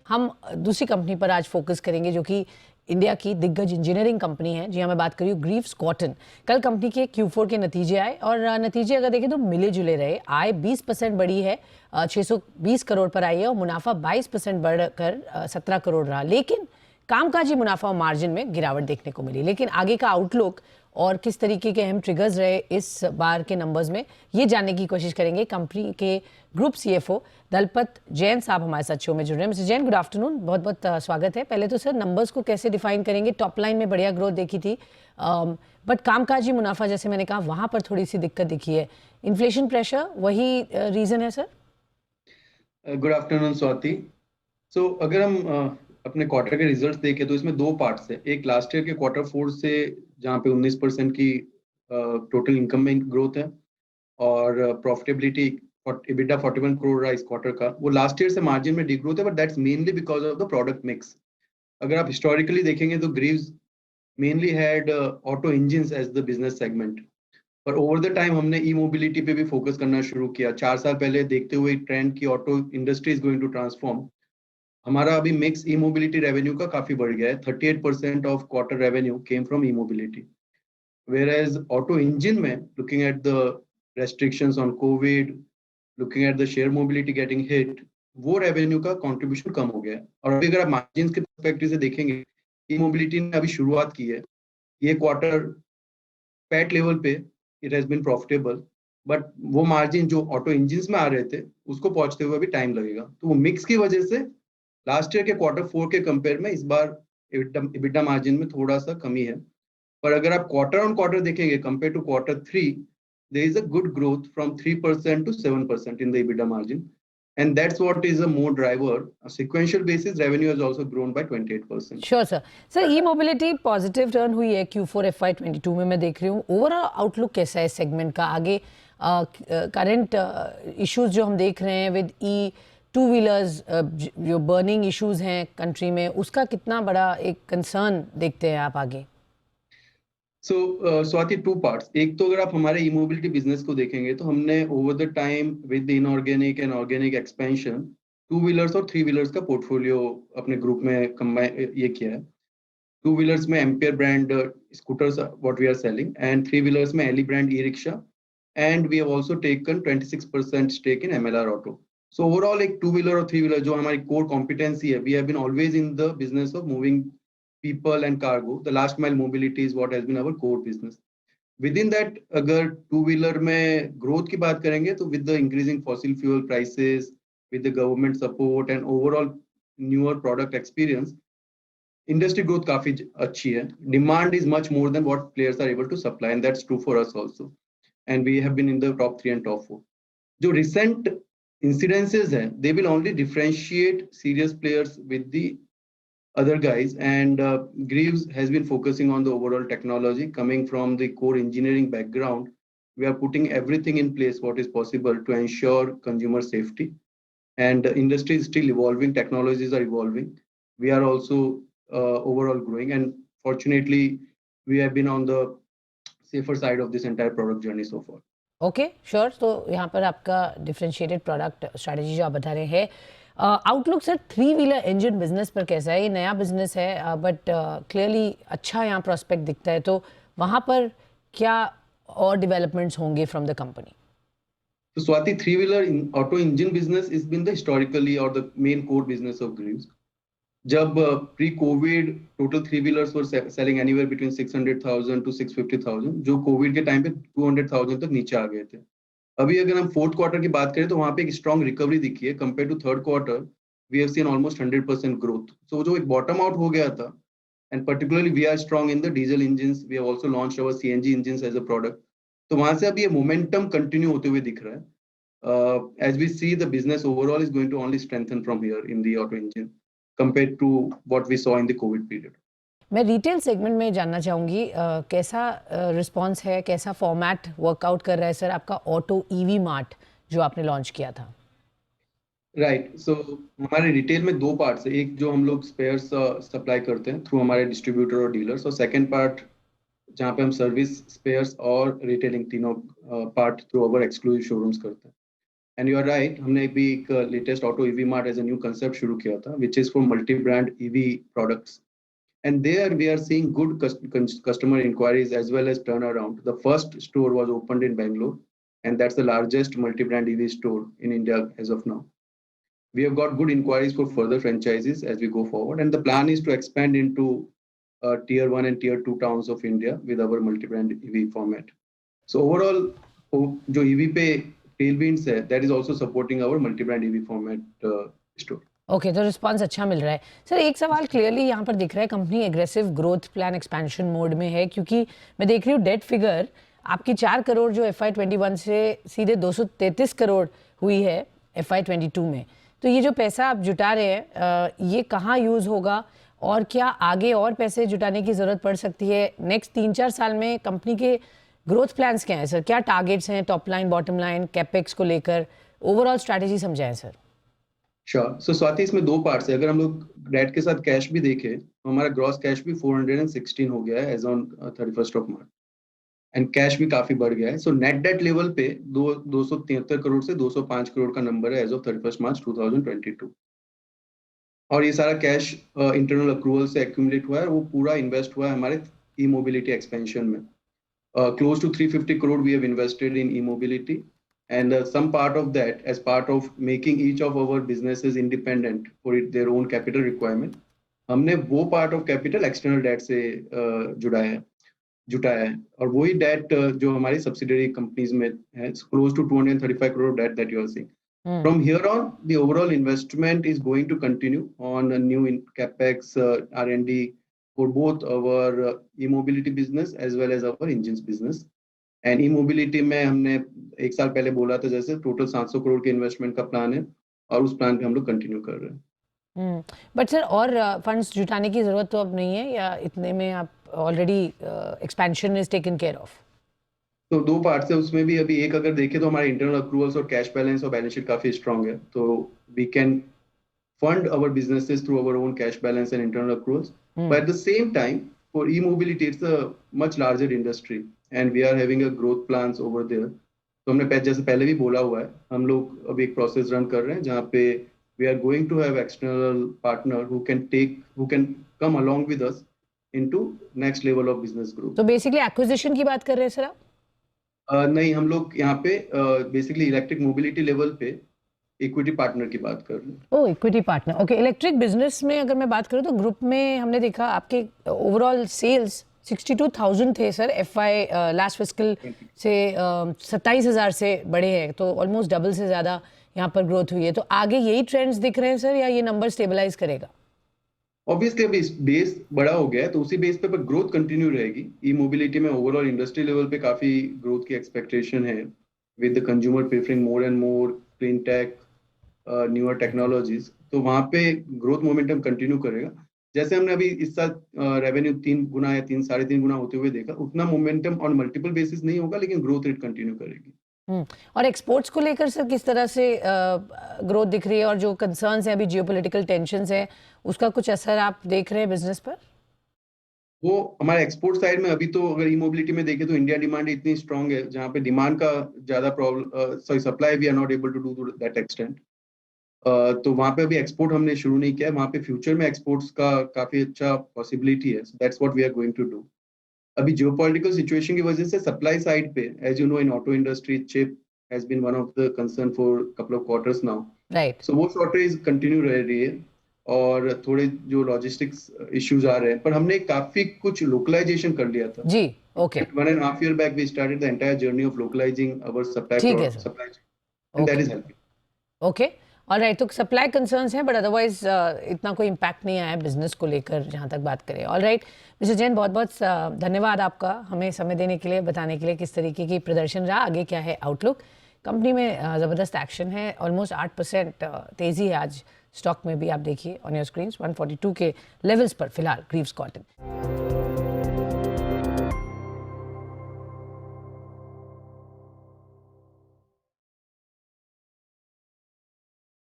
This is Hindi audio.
हम दूसरी कंपनी पर आज फोकस करेंगे जो कि इंडिया की दिग्गज इंजीनियरिंग कंपनी है। जी हाँ, मैं बात कर रही हूँ ग्रीव्स कॉटन। कल कंपनी के Q4 के नतीजे आए और नतीजे अगर देखें तो मिले जुले रहे। आय 20% बढ़ी है, 620 करोड़ पर आई है और मुनाफा 22% बढ़कर 17 करोड़ रहा। लेकिन कामकाजी मुनाफा और मार्जिन में गिरावट देखने को मिली। लेकिन आगे का आउटलुक और किस तरीके के अहम ट्रिगर्स रहे इस बार के नंबर्स में, ये जानने की कोशिश करेंगे। कंपनी के ग्रुप CFO दलपत जैन साहब हमारे साथ शो में जुड़ रहे हैं। मिस्टर जैन, गुड आफ्टरनून, बहुत बहुत स्वागत है। पहले तो सर नंबर्स को कैसे डिफाइन करेंगे? टॉप लाइन में बढ़िया ग्रोथ देखी थी, बट कामकाजी मुनाफा जैसे मैंने कहा वहाँ पर थोड़ी सी दिक्कत दिखी है। इन्फ्लेशन प्रेशर वही रीज़न है sir? Good afternoon Swati. So अगर हम अपने क्वार्टर के रिजल्ट्स देखें तो इसमें दो पार्ट्स है। एक लास्ट ईयर के Q4 से जहाँ पे 19% की टोटल इनकम में ग्रोथ है और प्रॉफिटेबिलिटी EBITDA 41 करोड़ रहा इस क्वार्टर का। वो लास्ट ईयर से मार्जिन में डिग्रोथ है, but that's mainly because of the product mix. अगर आप हिस्टोरिकली देखेंगे तो Greaves mainly had auto engines as the business segment, पर ओवर द टाइम हमने ई मोबिलिटी पे भी फोकस करना शुरू किया। 4 साल पहले देखते हुए ट्रेंड की auto industry is going to transform, हमारा अभी मिक्स ई मोबिलिटी रेवेन्यू का काफी बढ़ गया है। 38% of quarter revenue came from e mobility, whereas auto engine में looking at the restrictions on Covid, looking at the share mobility getting hit, वो रेवेन्यू का कंट्रीब्यूशन कम हो गया है। और अभी अगर आप मार्जिन के पर्सपेक्टिव से देखेंगे, ई मोबिलिटी ने अभी शुरुआत की है। ये क्वार्टर पैट लेवल पे it has been profitable, but वो मार्जिन जो ऑटो इंजिन में आ रहे थे उसको पहुंचते हुए अभी टाइम लगेगा। तो वो मिक्स की वजह से लास्ट ईयर के Q4 के कंपेयर में इस बार EBITDA मार्जिन में थोड़ा सा कमी है। पर अगर आप क्वार्टर ऑन क्वार्टर देखेंगे compare to Q3, there is a good growth from 3% to 7% in the EBITDA margin, and that's what is a more driver. A sequential basis revenue has also grown by 28%. Sure sir. Sir E mobility positive turn हुई है Q4 FY22 में, मैं देख रही हूँ। ओवरऑल आउटलुक कैसा है इस सेगमेंट का? आगे करंट इश्यूज जो हम देख रहे हैं विद ई टू व्हीलर्स, जो बर्निंग इश्यूज हैं कंट्री में, उसका कितना बड़ा एक कंसर्न देखते हैं आप आगे? सो स्वाति, टू पार्ट्स। एक तो अगर आप हमारे ई मोबिलिटी बिजनेस को देखेंगे तो हमने over the time with inorganic and organic expansion two wheelers और थ्री व्हीलर्स का पोर्टफोलियो अपने ग्रुप में कंबाइन ये किया है। टू व्हीलर्स में Ampere brand scooters what we are selling, and three wheelers में Ele brand e rickshaw, and we have also taken 26% stake in MLR Auto. So overall एक two wheeler और three wheeler जो हमारी core competency है, we have been always in the business of moving people and cargo. The last mile mobility is what has been our core business. Within that अगर two wheeler में growth की बात करेंगे तो with the increasing fossil fuel prices, with the government support and overall newer product experience, industry growth काफी अच्छी है. Demand is much more than what players are able to supply, and that's true for us also. And we have been in the top 3 and top 4. जो recent incidences हैं, they will only differentiate serious players with the other guys, and Greaves has been focusing on the overall technology coming from the core engineering background. We are putting everything in place what is possible to ensure consumer safety, and the industry is still evolving, technologies are evolving. We are also overall growing, and fortunately we have been on the safer side of this entire product journey so far. Okay sure. तो यहाँ पर आपका डिफरेंशिएटेड प्रोडक्ट स्ट्रैटेजी जो आप बता रहे हैं, outlook sir three wheeler engine business पर कैसा है? ये नया बिजनेस है, बट क्लियरली अच्छा यहाँ प्रोस्पेक्ट दिखता है, तो वहाँ पर क्या और डेवलपमेंट्स होंगे from the company? So Swati, three-wheeler auto engine business has been the historically or the main core business of Greaves. जब pre Covid total three wheelers were selling anywhere between 600,000 to 650,000, जो कोविड के टाइम पे 200,000 तक नीचे आ गए थे। अभी अगर हम फोर्थ क्वार्टर की बात करें तो वहां पे एक स्ट्रॉन्ग रिकवरी दिखी है compare to third quarter. We have seen almost 100% growth. So जो एक बॉटम आउट हो गया था, and particularly we are strong in the diesel engines, we have also launched our CNG engines as a product. तो वहां से अभी ये मोमेंटम कंटिन्यू होते हुए दिख रहा है। As we see, the business overall is going to only strengthen from here in the auto engine compared to what we saw in the COVID period. मैं रिटेल सेगमेंट में जानना चाहूँगी, कैसा रिस्पांस है, कैसा फॉर्मेट वर्कआउट कर रहा है सर आपका ऑटो ईवी मार्ट जो आपने लॉन्च किया था? राइट, सो हमारे रिटेल में दो पार्ट्स है। एक जो हम लोग स्पेयर्स सप्लाई करते हैं थ्रू हमारे डिस्ट्रीब्यूटर और डीलर्स, और सेकंड पार्ट जहाँ पे हम सर्विस, स्पेयर्स और रिटेलिंग तीनों part through our exclusive showrooms करते हैं। एंड यू आर राइट, हमने भी एक latest auto EV mart as a new concept शुरू किया था which is for multi brand EV products. And there we are seeing good customer inquiries as well as turnaround. The first store was opened in Bangalore, and that's the largest multi-brand EV store in India as of now. We have got good inquiries for further franchises as we go forward, and the plan is to expand into tier 1 and tier 2 towns of India with our multi-brand EV format. So overall, जो EV पे tailwinds है, that is also supporting our multi-brand EV format store. Okay तो रिस्पांस अच्छा मिल रहा है सर. एक सवाल क्लियरली यहाँ पर दिख रहा है, company aggressive growth plan expansion mode में है, क्योंकि मैं देख रही हूँ डेट फिगर आपकी 4 करोड़ जो FY21 से सीधे 233 करोड़ हुई है FY22 में. तो ये जो पैसा आप जुटा रहे हैं ये कहाँ यूज़ होगा और क्या आगे और पैसे जुटाने की ज़रूरत पड़ सकती है नेक्स्ट 3-4 साल में? कंपनी के ग्रोथ प्लान्स क्या हैं सर? क्या टारगेट्स हैं top line bottom line capex को लेकर? ओवरऑल स्ट्रैटेजी समझाएं सर. श्योर. सो स्वाति, इसमें दो पार्ट्स है. अगर हम लोग डेट के साथ कैश भी देखें तो हमारा ग्रॉस कैश भी 416 हो गया है as on 31st of March, and cash भी काफी बढ़ गया है. सो नेट डेट लेवल पे 273 करोड़ से 205 करोड़ का नंबर है एज ऑफ 31st मार्च 2022. और ये सारा कैश इंटरनल अक्रूवल से एक्यूमुलेट हुआ है, वो पूरा इन्वेस्ट हुआ है हमारे ई मोबिलिटी एक्सपेंशन में. Close to 350 crore we have invested in e-mobility, and some part of that as part of making each of our businesses independent for their own capital requirement, हमने वो part of capital external debt से जुटाया है. और वही debt जो हमारी subsidiary companies में है, close to 235 crore debt that you are seeing. From here on, the overall investment is going to continue on a new capex, R&D for both our e-mobility business as well as our engines business. And e-mobility में हमने एक साल पहले बोला था जैसे टोटल 700 करोड़ के इन्वेस्टमेंट का प्लान है और उस प्लान पे हम लोग कंटिन्यू कर रहे हैं. बट सर और फंड्स जुटाने की जरूरत तो अब नहीं है, या इतने में आप already expansion is taken care of? तो दो पार्ट्स है उसमें भी. अभी एक अगर देखें तो हमारे इंटरनल अक्रूवल्स और कैश बैलेंस और बैलेंस शीट काफी स्ट्रांग है, तो we can fund our businesses through our own cash balance and internal accruals. But at the same time, for e-mobility, it's a much larger industry and we are having a growth plans over there. तो हमने जैसे पहले भी बोला हुआ है, हम लोग अभी एक प्रोसेस रन कर रहे हैं जहाँ पे we are going to have external partner who can come along with us into next level of business growth. तो बेसिकली एक्विजिशन की बात कर रहे हैं सर आप? नहीं, हम लोग यहाँ पे बेसिकली इलेक्ट्रिक मोबिलिटी लेवल पे इक्विटी पार्टनर की बात कर रहे हैं. Oh, equity partner. Okay. Electric business में अगर मैं बात करूं तो ग्रुप में हमने देखा आपके ओवरऑल सेल्स 62,000 थे सर लास्ट फिस्कल से 27,000 से बढ़े हैं, तो ऑलमोस्ट डबल से ज़्यादा यहाँ पर ग्रोथ हुई है. तो आगे यही ट्रेंड्स दिख रहे हैं सर या ये नंबर स्टेबलाइज करेगा? ऑब्वियसली अभी बेस बड़ा हो गया है तो उसी बेस पे ग्रोथ कंटिन्यू रहेगी. ई मोबिलिटी में ओवरऑल इंडस्ट्री लेवल पे काफी ग्रोथ की एक्सपेक्टेशन है with the consumer preferring more and more clean tech, newer technologies. तो वहाँ पे ग्रोथ मोमेंटम कंटिन्यू करेगा. जैसे हमने अभी इस साल रेवेन्यू 3 गुना या 3-3.5 गुना होते हुए देखा, उतना मोमेंटम ऑन मल्टीपल बेसिस नहीं होगा लेकिन ग्रोथ रेट कंटिन्यू करेगी. और एक्सपोर्ट्स को लेकर सर किस तरह से ग्रोथ दिख रही है, और जो कंसर्न्स हैं अभी जियोपॉलिटिकल टेंशंस हैं उसका कुछ असर आप देख रहे हैं बिजनेस पर? वो हमारे एक्सपोर्ट साइड में अभी तो अगर ई मोबिलिटी में देखें तो इंडिया डिमांड इतनी स्ट्रांग है जहाँ पे डिमांड का ज्यादा problem supply we are not able to do that extent. तो वहाँ पे अभी एक्सपोर्ट हमने शुरू नहीं किया है. वहाँ पे फ्यूचर में एक्सपोर्ट्स का काफी अच्छा पॉसिबिलिटी है. That's what we are going to do. अभी जियोपॉलिटिकल सिचुएशन की वजह से सप्लाई साइड पे as you know in auto industry chip has been one of the concern for couple of quarters now. Right. So वो शॉर्टेज कंटिन्यू रह रही है और थोड़े जो लॉजिस्टिक्स इश्यूज आ रहे हैं, पर हमने काफी कुछ लोकलाइजेशन कर लिया था. जी. Okay. 1.5 year back we started the entire journey of localizing our supply chain, and that is helping. Okay. Alright. तो सप्लाई कंसर्न्स हैं बट अदरवाइज इतना कोई इम्पैक्ट नहीं आया है बिजनेस को लेकर जहाँ तक बात करें. ऑलराइट मिस्टर जैन, बहुत बहुत धन्यवाद आपका हमें समय देने के लिए, बताने के लिए किस तरीके की प्रदर्शन रहा, आगे क्या है आउटलुक. कंपनी में ज़बरदस्त एक्शन है, ऑलमोस्ट 8% तेज़ी है आज स्टॉक में भी. आप देखिए ऑन योर स्क्रीन 142 के लेवल्स पर फिलहाल ग्रीव्स कॉटन.